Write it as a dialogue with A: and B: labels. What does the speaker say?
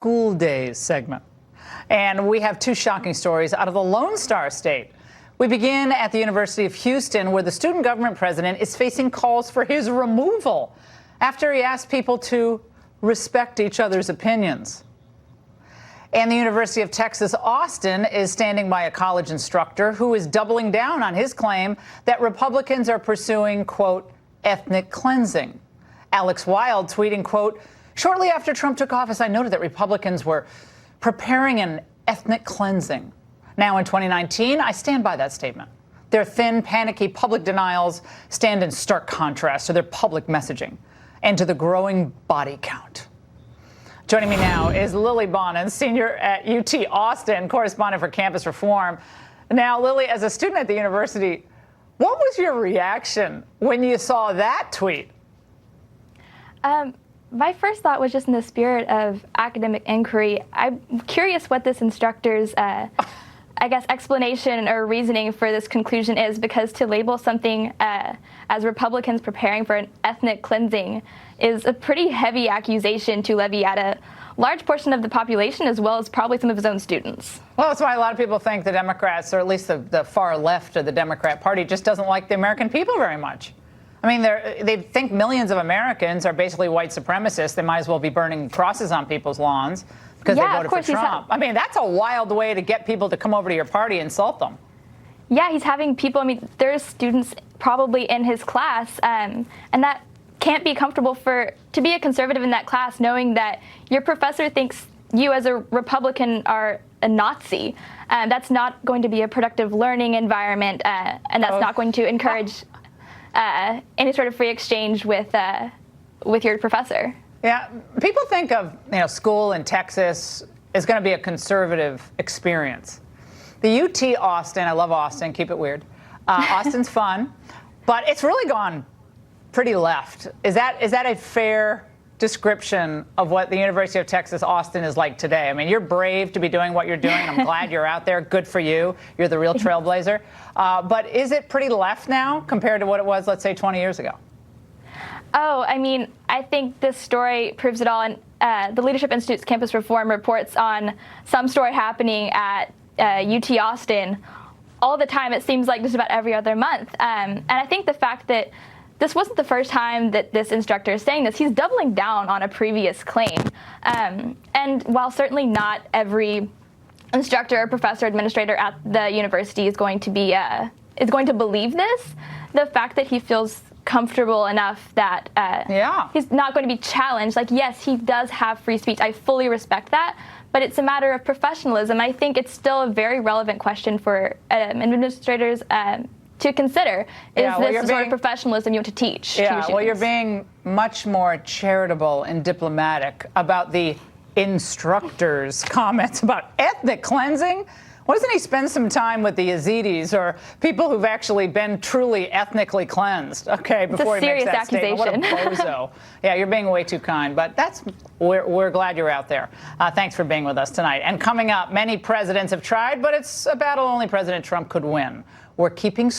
A: School Days segment. And we have two shocking stories out of the Lone Star State. We begin at the University of Houston, where the student government president is facing calls for his removal after he asked people to respect each other's opinions. And the University of Texas, Austin is standing by a college instructor who is doubling down on his claim that Republicans are pursuing, quote, ethnic cleansing. Alex Wild tweeting, quote, shortly after Trump took office, I noted that Republicans were preparing an ethnic cleansing. Now in 2019, I stand by that statement. Their thin, panicky public denials stand in stark contrast to their public messaging and to the growing body count. Joining me now is Lily Bonin, senior at UT Austin, correspondent for Campus Reform. Now, Lily, as a student at the university, what was your reaction when you saw that tweet?
B: My first thought was just in the spirit of academic inquiry. I'm curious what this instructor's, explanation or reasoning for this conclusion is, because to label something as Republicans preparing for an ethnic cleansing is a pretty heavy accusation to levy at a large portion of the population, as well as probably some of his own students.
A: Well, that's why a lot of people think the Democrats, or at least the far left of the Democrat Party, just doesn't like the American people very much. I mean, they think millions of Americans are basically white supremacists. They might as well be burning crosses on people's lawns because they voted for Trump. I mean, that's a wild way to get people to come over to your party and insult them.
B: Yeah, he's having people, I mean, there's students probably in his class, and that can't be comfortable to be a conservative in that class, knowing that your professor thinks you as a Republican are a Nazi. That's not going to be a productive learning environment, and that's not going to encourage any sort of free exchange with your professor.
A: Yeah, people think of school in Texas is going to be a conservative experience. The UT Austin, I love Austin, keep it weird. Austin's fun, but it's really gone pretty left. Is that a fair description of what the University of Texas Austin is like today? I mean, you're brave to be doing what you're doing. I'm glad you're out there. Good for you. You're the real trailblazer. But is it pretty left now compared to what it was, let's say, 20 years ago?
B: Oh, I mean, I think this story proves it all. And the Leadership Institute's Campus Reform reports on some story happening at UT Austin all the time. It seems like just about every other month. And I think the fact that this wasn't the first time that this instructor is saying this. He's doubling down on a previous claim. And while certainly not every instructor or professor, administrator at the university is going to believe this, the fact that he feels comfortable enough that he's not going to be challenged. Like, yes, he does have free speech. I fully respect that. But it's a matter of professionalism. I think it's still a very relevant question for administrators to consider. Is this the sort of professionalism you want to teach?
A: Yeah, well, you're being much more charitable and diplomatic about the instructor's comments about ethnic cleansing. Why doesn't he spend some time with the Yazidis or people who've actually been truly ethnically cleansed? Okay, before he makes that statement. What a bozo. Yeah, you're being way too kind, but we're glad you're out there. Thanks for being with us tonight. And coming up, many presidents have tried, but it's a battle only President Trump could win. We're keeping